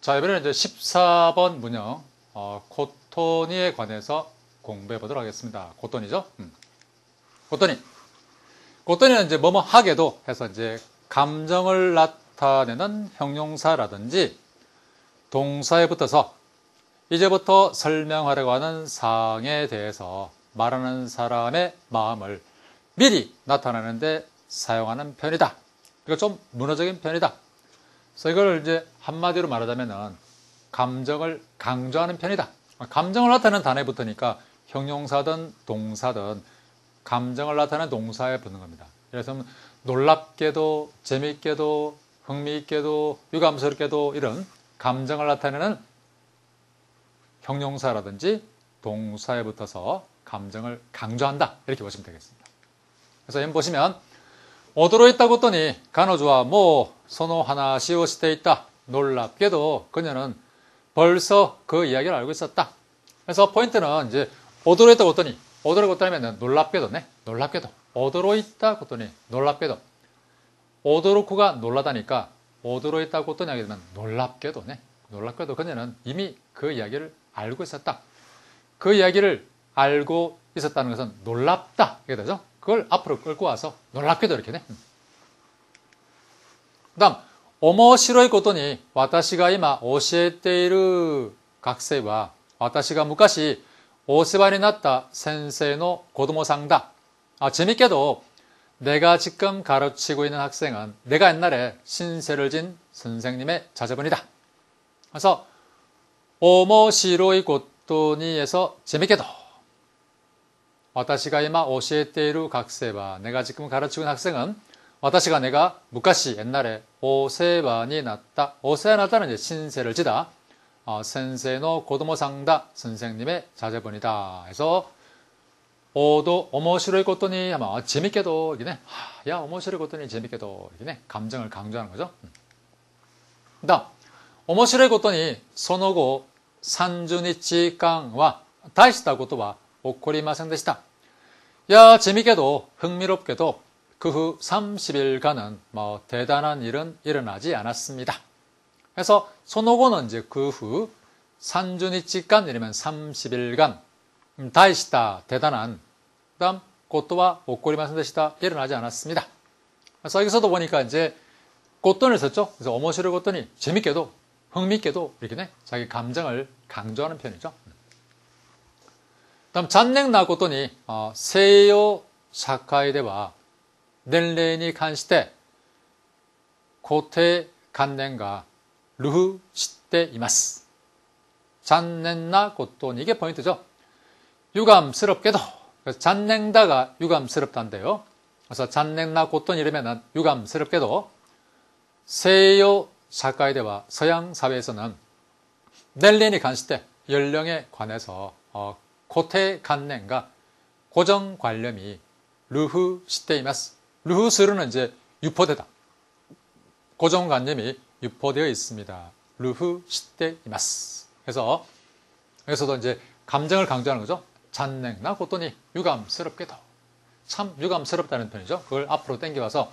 자, 이번에는 이제 14번 문형, 코토니에 관해서 공부해 보도록 하겠습니다. 코토니죠? 코토니. 코토니는 이제 뭐뭐 하게도 해서 이제 감정을 나타내는 형용사라든지 동사에 붙어서 이제부터 설명하려고 하는 사항에 대해서 말하는 사람의 마음을 미리 나타내는데 사용하는 편이다. 이거 좀 문어적인 편이다. 그래서 이걸 이제 한마디로 말하자면은 감정을 강조하는 편이다. 감정을 나타내는 단어에 붙으니까 형용사든 동사든 감정을 나타내는 동사에 붙는 겁니다. 그래서 놀랍게도, 재미있게도, 흥미있게도, 유감스럽게도 이런 감정을 나타내는 형용사라든지 동사에 붙어서 감정을 강조한다. 이렇게 보시면 되겠습니다. 그래서 여기 보시면 오도로 있다고 했더니 간호주와 뭐 선호 하나 시오시대 있다. 놀랍게도 그녀는 벌써 그 이야기를 알고 있었다. 그래서 포인트는 이제 오도로 있다고 했더니 오도로 있다면 놀랍게도네. 놀랍게도 오도로 있다고 했더니 놀랍게도 오도로쿠가 놀라다니까 오도로 있다고 했더니 하게 되면 놀랍게도네. 놀랍게도 그녀는 이미 그 이야기를 알고 있었다. 그 이야기를 알고 있었다는 것은 놀랍다. 이게 되죠. 그걸 앞으로 끌고 와서 놀랍게도 이렇게 네. 그 다음 오모시로이 코토니 와타시가 이마 오시에테이루 학생과 와타시가 무카시 오세바니 났다 센세이의 고도모상다. 재밌게도 내가 지금 가르치고 있는 학생은 내가 옛날에 신세를 진 선생님의 자제분이다. 그래서 오모시로이 코토니에서 재밌게도 와타시가 이마 오시에테이루 학생과 내가 지금 가르치고 있는 학생은 와타시가 내가 무카시 옛날에 오세바니 났다. 오세바니 났다는 이제 신세를 지다. 센세이의 고도모상다. 선생님의 자제분이다. 해서 오도 오모시로이 코토니 하면 재밌게도 이렇게 야 오모시로이 코토니 재밌게도 이렇게 감정을 강조하는 거죠. 그다음 오모시로이 코토니 소노고 산주니치 깡와 다이시다 고토와 오코리마센 데시다. 야 재밌게도 흥미롭게도 그 후 30일간은 뭐 대단한 일은 일어나지 않았습니다. 그래서 소노고는 이제 그 후 산주니치간 이러면 30일간 다이시다 대단한 그다음 고토와 오코리마센 데시다 일어나지 않았습니다. 그래서 여기서도 보니까 이제 고토를 썼죠. 그래서 오모시로 고토니 재밌게도 흥미있게도 이렇게 자기 감정을 강조하는 편이죠. 다음 잔냉나 고토니 세요 사카이데와 넬레니 칸시테 고테 간넨가 루후 시테 이마스. 잔넨나 고토니 이게 포인트죠. 유감스럽게도 잔냉다가 유감스럽다인데요. 그래서 잔냉나 고토니 이러면은 유감스럽게도 세요 사카이데와 서양 사회에서는 넬레니 칸시테 연령에 관해서 고테 간넨가 고정관념이 루후 시테이마스. 루후스루는 이제 유포되다. 고정관념이 유포되어 있습니다. 루후 시테이마스. 그래서 여기서도 이제 감정을 강조하는 거죠. 잔냉나 고토니 유감스럽게도 참 유감스럽다는 편이죠. 그걸 앞으로 당겨와서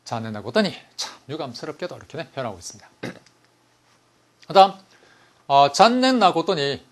잔냉나 고토니 참 유감스럽게도 이렇게 표현하고 있습니다. 그 다음 잔냉나 고토니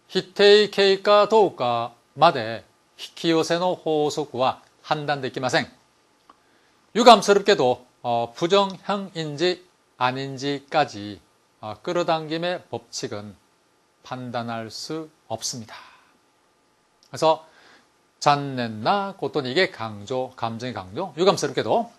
히테이 케이카 도우카 마데 히키요세노 호소쿠와 판단되기마생. 유감스럽게도 부정형인지 아닌지까지 끌어당김의 법칙은 판단할 수 없습니다. 그래서 잔넨나 고토니 이게 강조, 감정의 강조, 유감스럽게도.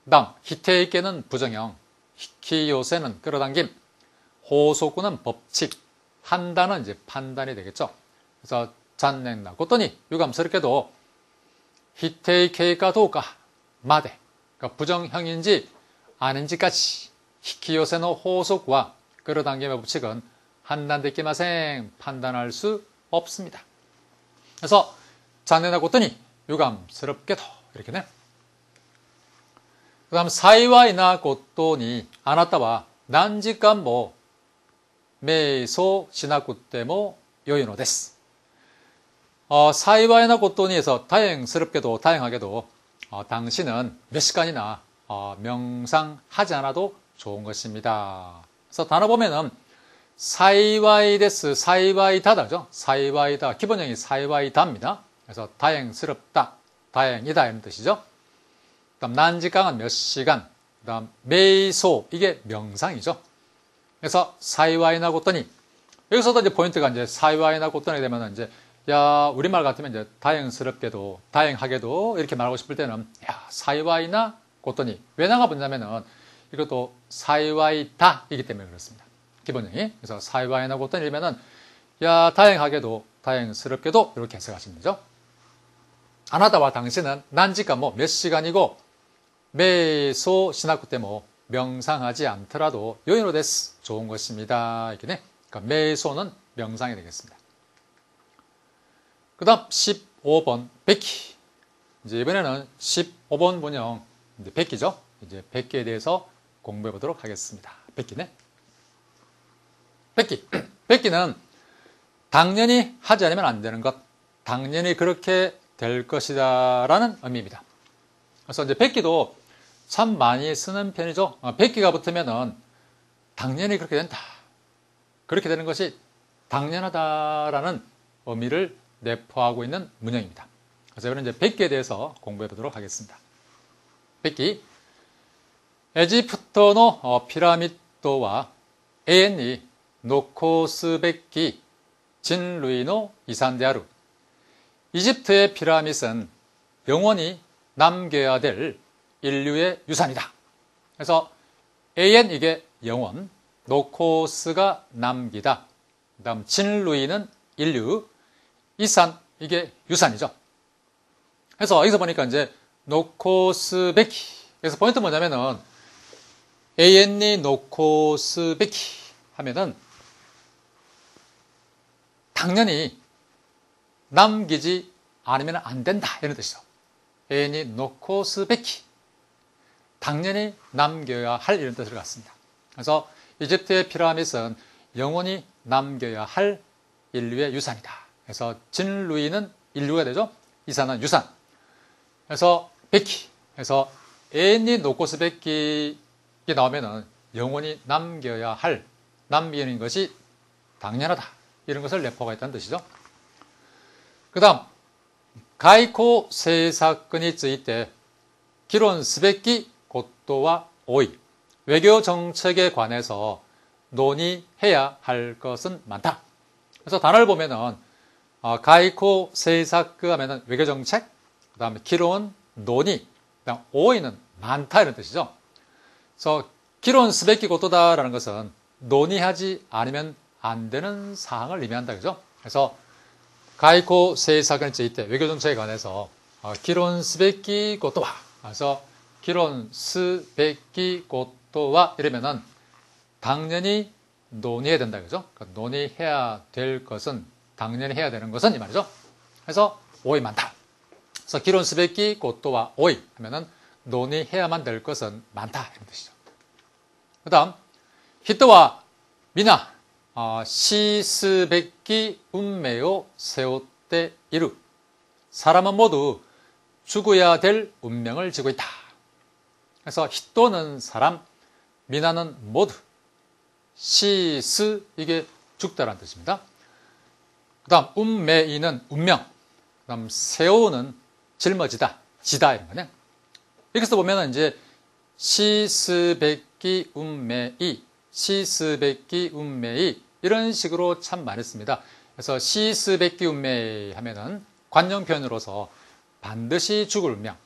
다음 히테이케는 부정형, 히키요세는 끌어당김, 호소쿠는 법칙, 판단은 이제 판단이 되겠죠. 그래서 잔냉나 고토니 유감스럽게도 히테이케이카 도우카 마데 그러니까 부정형인지 아닌지까지 히키요세노 호소쿠와 끌어당김의 법칙은 판단되기마생 판단할 수 없습니다. 그래서 잔넨나 고토니 유감스럽게도 이렇게 네. 그 다음 사이와이나 고토니 아나타와 난지간 뭐 메이소 시나쿠테모 요이노 데스. 사이와이나 고토니에서 다행스럽게도 다행하게도 당신은 몇 시간이나 명상하지 않아도 좋은 것입니다. 그래서 단어 보면은 사이와이데스, 사이와이다죠. 사이와이다. 기본형이 사이와이다입니다. 그래서 다행스럽다, 다행이다 이런 뜻이죠. 그다음 난지강은 몇 시간. 그다음 메이소 이게 명상이죠. 그래서 사이와이나 고떠니 여기서도 이제 포인트가 이제 사이와이나 고떠니 되면은 이제 야 우리말 같으면 이제 다행스럽게도 다행하게도 이렇게 말하고 싶을 때는 야 사이와이나 고떠니 왜냐가 뭐냐면은 이것도 사이와이다이기 때문에 그렇습니다. 기본형이. 그래서 사이와이나 고떠니 이러면은 야 다행하게도 다행스럽게도 이렇게 해석하시면 되죠. 아나다와 당신은 난지가 뭐 몇 시간이고 메소 시나쿠 때 뭐 명상하지 않더라도 요인으로 데스 좋은 것입니다. 이렇게 그러니까 메소는 명상이 되겠습니다. 그 다음 15번 백기. 이제 이번에는 15번 문형 이제 백기죠. 이제 백기에 대해서 공부해 보도록 하겠습니다. 백기네. 백기. 백기는 당연히 하지 않으면 안 되는 것, 당연히 그렇게 될 것이다 라는 의미입니다. 그래서 이제 백기도 참 많이 쓰는 편이죠. 백기가 붙으면은 당연히 그렇게 된다. 그렇게 되는 것이 당연하다라는 의미를 내포하고 있는 문형입니다. 그래서 이번에 이제 백기에 대해서 공부해 보도록 하겠습니다. 백기. 에지프토노 피라미드와 에엔니 노코스 백기 진루이노 이산데아루. 이집트의 피라밋은 영원히 남겨야 될 인류의 유산이다. 그래서 AN 이게 영원, 노코스가 남기다. 그 다음 진루이는 인류, 이산 이게 유산이죠. 그래서 여기서 보니까 이제 노코스 베키. 그래서 포인트 뭐냐면은 AN이 노코스 베키 하면은 당연히 남기지 않으면 안 된다 이런 뜻이죠. AN이 노코스 베키. 당연히 남겨야 할 이런 뜻을 갖습니다. 그래서 이집트의 피라밋은 영원히 남겨야 할 인류의 유산이다. 그래서 진루이는 인류가 되죠. 이산은 유산. 그래서 베키. 그래서 AN이 노코스 베키가 나오면은 영원히 남겨야 할, 남기는 것이 당연하다. 이런 것을 내포가 있다는 뜻이죠. 그 다음 가이코 세사건이 쓰일 때 기론 스베키 고토와 오이. 외교 정책에 관해서 논의해야 할 것은 많다. 그래서 단어를 보면은 가이코 세사크 하면은 외교 정책, 그 다음에 기론 논의, 그다음 오이는 많다 이런 뜻이죠. 그래서 기론 스베키 고토다라는 것은 논의하지 않으면 안 되는 사항을 의미한다 그죠? 그래서 가이코 세사건이 쓰일 때 외교 정책에 관해서 기론 스베키 고토와. 그래서 기론 스베키 고토와 이러면은 당연히 논의해야 된다 그죠? 그러니까 논의해야 될 것은, 당연히 해야 되는 것은 이 말이죠. 그래서 오이 많다. 그래서 기론 스베키 고토와 오이 하면은 논의해야만 될 것은 많다 이런 뜻이죠. 그 다음 히토와 미나 시스베키 운명を 세우때 이루. 사람은 모두 죽어야 될 운명을 지고 있다. 그래서 히토는 사람, 미나는 모두, 시스 이게 죽다라는 뜻입니다. 그 다음 운명이는 운명, 그 다음 세우는 짊어지다, 지다 이런 거네. 여기서 보면은 이제 시스베키 운명이, 시스베키 운명이 이런 식으로 참 많이 씁니다. 그래서 시스베키 운명 하면은 관용 표현으로서 반드시 죽을 운명.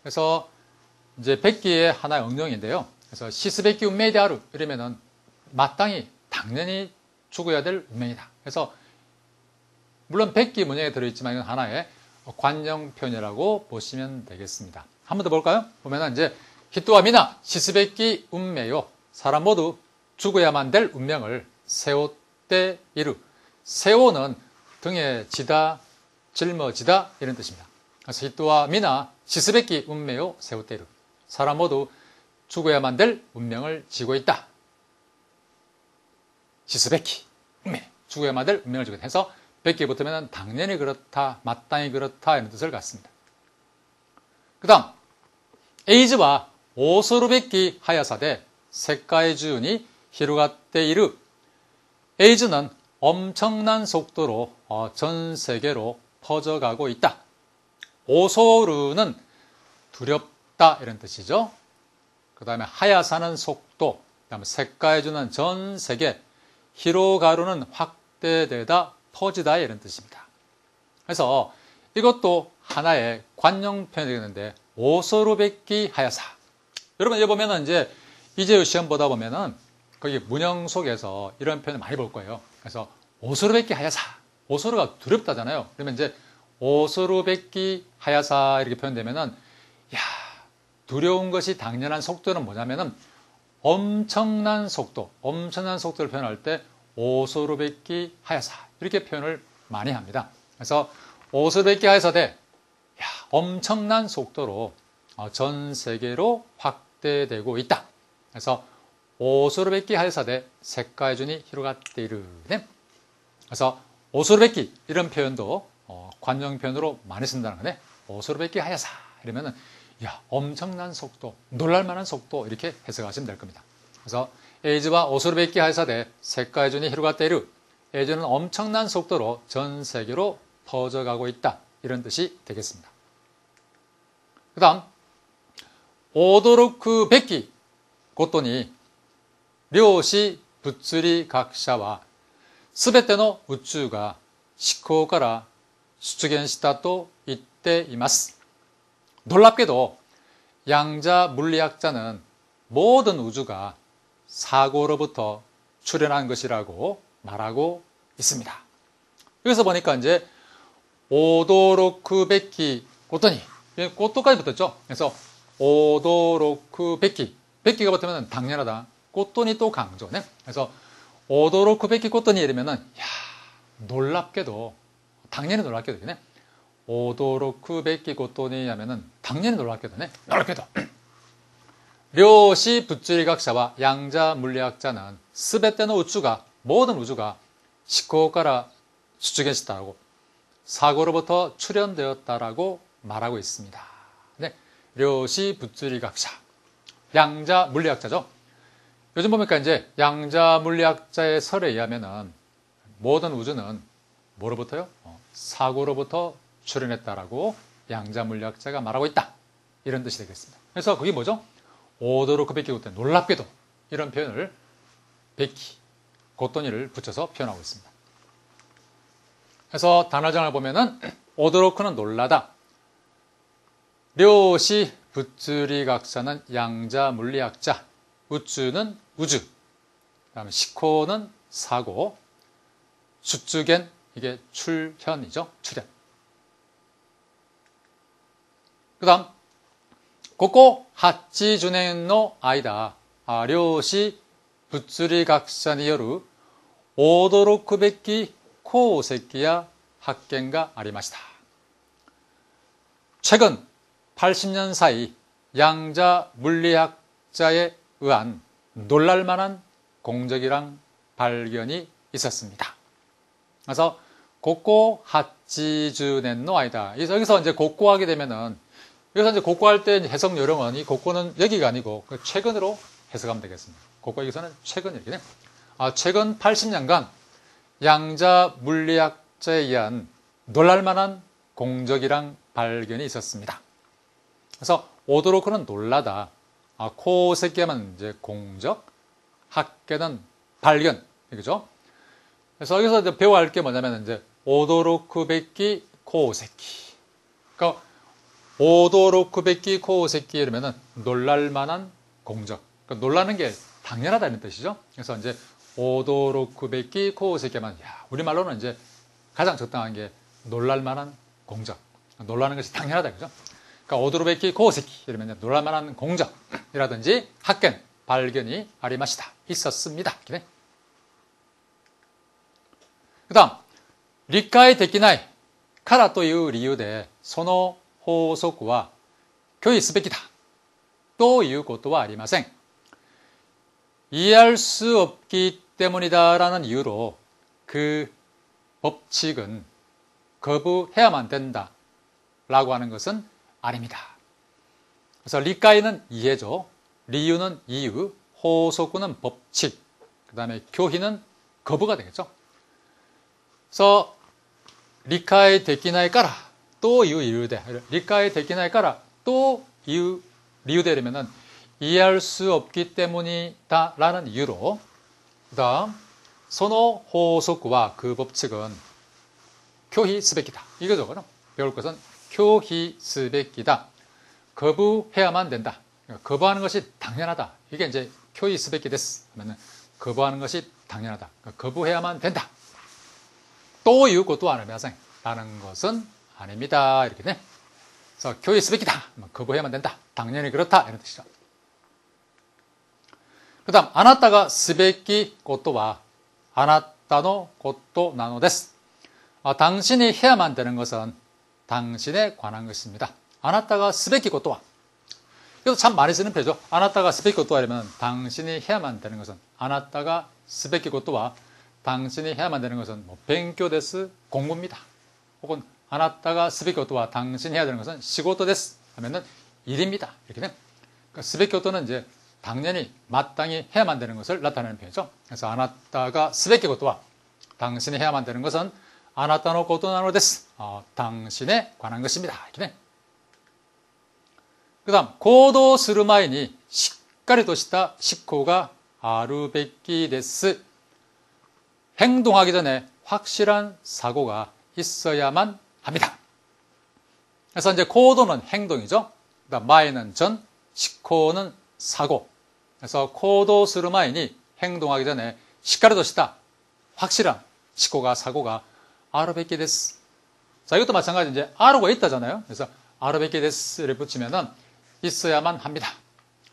그래서 이제 백기의 하나의 응용인데요. 그래서 시스베키 운명이 되하루 이러면은 마땅히 당연히 죽어야 될 운명이다. 그래서 물론 백기 문형에 들어있지만 이건 하나의 관용 표현이라고 보시면 되겠습니다. 한 번 더 볼까요? 보면은 이제 히토와 미나 시스베키 운명요. 사람 모두 죽어야만 될 운명을 세우때 이루. 세우는 등에 지다, 짊어지다 이런 뜻입니다. 그래서 히토와 미나 시스베키 운명요 세우때 이루. 사람 모두 죽어야만 될 운명을 지고 있다. 시스베키 운명. 죽어야만 될 운명을 지고 있다. 해서 백기에 붙으면 당연히 그렇다, 마땅히 그렇다 이런 뜻을 갖습니다. 그 다음 에이즈와 오소르베키 하야사대 세카의 주윤이 히루가테이르. 에이즈는 엄청난 속도로 전 세계로 퍼져가고 있다. 오소르는 두렵다 이런 뜻이죠. 그 다음에 하야사는 속도, 그 다음에 색가해주는 전 세계, 히로가루는 확대되다, 퍼지다 이런 뜻입니다. 그래서 이것도 하나의 관용 표현이 되는데 오소르베키 하야사. 여러분 여기 보면은 이제 이재유 시험 보다 보면은 거기 문형 속에서 이런 표현을 많이 볼 거예요. 그래서 오소르베키 하야사. 오소르가 두렵다잖아요. 그러면 이제 오소르베키 하야사 이렇게 표현되면은 야, 두려운 것이 당연한 속도는 뭐냐면은 엄청난 속도를 표현할 때 오소르베키 하야사 이렇게 표현을 많이 합니다. 그래서 오소르베키 하야사 대 엄청난 속도로 전 세계로 확대되고 있다. 그래서 오소르베키 하야사 대 세카이준이 히로가테이르. 그래서 오소르베키 이런 표현도 관용 표현으로 많이 쓴다는 거네. 오소르베키 하야사 이러면은 엄청난 속도, 놀랄만한 속도 이렇게 해석하시면 될 겁니다. 그래서 에이즈와 오소르베키 하야사 대 세카이준이 히로가테이르. 에이즈는 엄청난 속도로 전 세계로 퍼져가고 있다. 이런 뜻이 되겠습니다. 그 다음 오도로크 베키 고토니 료시 부츠리 각샤와 스베테노 우쭈가 시코から出現したと言っています. 놀랍게도 양자 물리학자는 모든 우주가 사고로부터 출현한 것이라고 말하고 있습니다. 여기서 보니까 이제 오도로크 베키 고토니 고토까지 붙었죠. 그래서 오도로크 베키 베키가 붙으면 당연하다. 고토니 또 강조네. 그래서 오도로크 베키 고토니 이러면은 놀랍게도 당연히 놀랍게도 네. 오도로크 베키 고토니 하면은 당연히 놀랍게도 네. 놀랍게도 료시 부츠리각샤와 양자 물리학자는 스베테노 우주가 모든 우주가 시코から出現した라고 사고로부터 출현되었다라고 말하고 있습니다. 네. 료시 부츠리각샤 양자 물리학자죠. 요즘 보니까 이제 양자 물리학자의 설에 의하면은 모든 우주는 뭐로부터요? 사고로부터 출현했다라고 양자 물리학자가 말하고 있다. 이런 뜻이 되겠습니다. 그래서 그게 뭐죠? 오도로크 베키 고토니 놀랍게도 이런 표현을 베키 고토니를 붙여서 표현하고 있습니다. 그래서 단어장을 보면은 오도로크는 놀라다. 료시 부츠리각사는 양자 물리학자, 우쭈는 우주, 그다음에 시코는 사고, 숫주겐 이게 출현이죠. 출현. 그 다음 고코 하치주넨의 아이다. 료시 부츠리각사による驚くべき功績や発見がありました. 최근 80년 사이 양자 물리학자에 의한 놀랄만한 공적이랑 발견이 있었습니다. 그래서 고코 하치주넨의 아이다. 여기서 이제 고코 하게 되면은 여기서 이제 고코 할 때 해석 요령은 이 고코는 여기가 아니고 최근으로 해석하면 되겠습니다. 고코 여기서는 최근 이렇게. 최근 80년간 양자 물리학자에 의한 놀랄만한 공적이랑 발견이 있었습니다. 그래서 오도로크는 놀라다. 코세키하면 이제 공적, 학계는 발견, 이거죠. 그래서 여기서 이제 배워야 할 게 뭐냐면 이제 오도로크 베키 코세키. 그러니까 오도로크 베키 코세키 이러면은 놀랄만한 공적. 그러니까 놀라는 게 당연하다는 뜻이죠. 그래서 이제 오도로크 베키 코세키 하면 우리말로는 이제 가장 적당한 게 놀랄만한 공적. 놀라는 것이 당연하다, 그죠? 그러니까 오도로베키 코세키 이러면 놀랄만한 공적이라든지 학견, 발견이 아리마시다. 있었습니다. 그 다음 理解できないからという理由でその法則は拒否すべきだということはありません. 이해할 수 없기 때문이다라는 이유로 그 법칙은 거부해야만 된다라고 하는 것은 아닙니다. 그래서 리카이는 이해죠. 리유는 이유, 호소쿠는 법칙. 그 다음에 교희는 거부가 되겠죠. 그래서 리카이 데키나이 까라 또 이유 이유대 리카이 데키나이 까라 또 이유 리유대라면은 이해할 수 없기 때문이다 라는 이유로 그 다음 소노 호소쿠와 그 법칙은 교희 스베키다 이거죠. 그럼 배울 것은 교희 스베키다 거부해야만 된다. 거부하는 것이 당연하다. 이게 이제 교희 스베키 데스 하면은 거부하는 것이 당연하다. 거부해야만 된다. 또いうことはありません. 라는 것은 아닙니다. 이렇게 돼. 그래서 교희 스베키다. 거부해야만 된다. 당연히 그렇다. 이런 뜻이죠. 그 다음, 아나타가 스베키 것도와 아나타노 것도 나노 데스. 당신이 해야만 되는 것은 당신에 관한 것입니다. 아나타가 스베키 것도와. 이것도 참 많이 쓰는 표죠. 아나타가 스베키 것도와 이러면 당신이 해야만 되는 것은 아나타가 스베키 것도와 당신이 해야만 되는 것은 뭐 벤교 데스 공부입니다. 혹은 아나타가 스베키 것도와 당신이 해야 되는 것은 시고토 데스 하면은 일입니다. 이렇게 돼. 그러니까 스베키 것도는 이제 당연히 마땅히 해야만 되는 것을 나타내는 표현이죠. 그래서 아나타가 스베키 것도와 당신이 해야만 되는 것은 아나타노 것도 나노 데스. 당신에 관한 것입니다. 이렇게 돼. 그 다음, 고도する前にしっかりとした思考があるべきです. 행동하기 전에 확실한 사고가 있어야만 합니다. 그래서 이제 고도는 행동이죠. 그다음 마이는 전, 시코는 사고. 그래서 고도する前に 행동하기 전에 しっかりとした 확실한 시코가 사고가 あるべきです. 자, 이것도 마찬가지 이제 아루가 있다잖아요. 그래서 あるべきです 를 붙이면은 있어야만 합니다.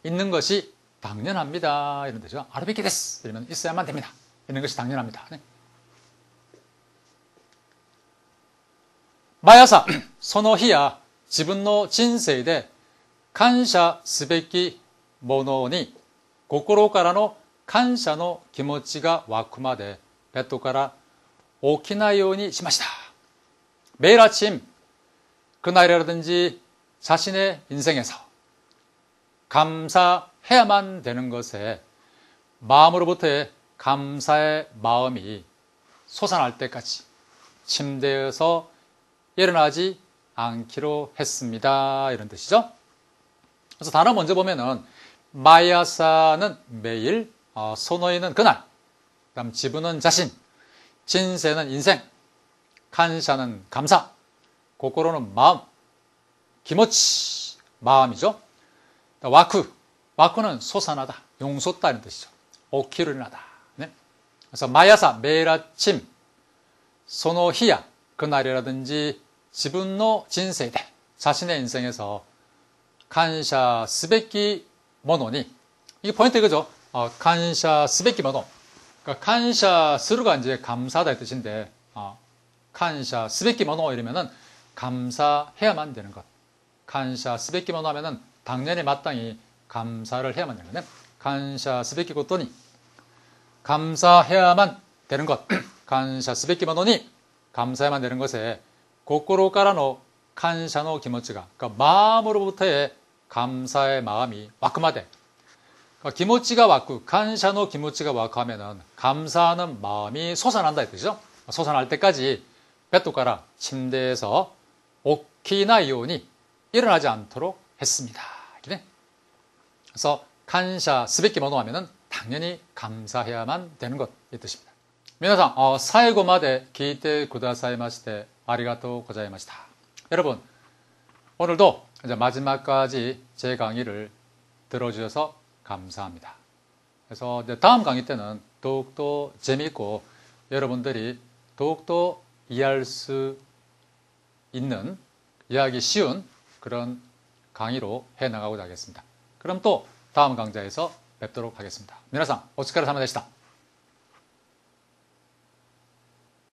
있는 것이 당연합니다. 이런 뜻이죠. あるべきです 이러면 있어야만 됩니다. 있는 것이 당연합니다. 네. 毎朝その日や自分の人生で感謝すべきものに心からの感謝の気持ちが湧くまでベッドから起きないようにしました. 매일 아침 그날이라든지 자신의 인생에서 감사해야만 되는 것에 마음으로부터의 감사의 마음이 솟아날 때까지 침대에서 일어나지 않기로 했습니다. 이런 뜻이죠. 그래서 단어 먼저 보면은 마야사는 매일, 소노이는 그날, 그다음 지분은 자신, 진세는 인생, 칸샤는 감사, 고코로는 마음, 기모치 마음이죠. 와쿠는 솟아나다, 용솟다 이런 뜻이죠. 오키를 일어나다. 네? 그래서 마야사 매일 아침, 소노히야 그날이라든지 지분노 진세대 자신의 인생에서 간샤 스베키 모노니 이게 포인트 이거죠. 간샤 스베키 모노. 그러니까 간샤 스루가 이제 감사하다 의 뜻인데 간샤 스베키 모노 이러면은 감사해야만 되는 것. 간샤 스베키 모노 하면은 당연히 마땅히 감사를 해야만 되는 거네. 간샤 스베키 고토니 감사해야만 되는 것. 간샤 스베키 모노니 감사해야만 되는 것에 고코로 까라노 칸샤노 기모치가 그러니까 마음으로부터의 감사의 마음이 와쿠마데 그러니까 기모치가 와쿠 칸샤노 기모치가 와쿠 하면은 감사하는 마음이 솟아난다 이 뜻이죠. 솟아날 때까지 베토가라 침대에서 오키나 요니 일어나지 않도록 했습니다. 그래서 칸샤 스베키 모노 하면은 당연히 감사해야만 되는 것 이 뜻입니다. 皆さん、最後まで聞いてくださいましてありがとうございました. 여러분, 오늘도 이제 마지막까지 제 강의를 들어주셔서 감사합니다. 그래서 이제 다음 강의 때는 더욱더 재미있고 여러분들이 더욱더 이해할 수 있는 이해하기 쉬운 그런 강의로 해나가고자 하겠습니다. 그럼 또 다음 강좌에서 뵙도록 하겠습니다. 皆さん、お疲れ様でした.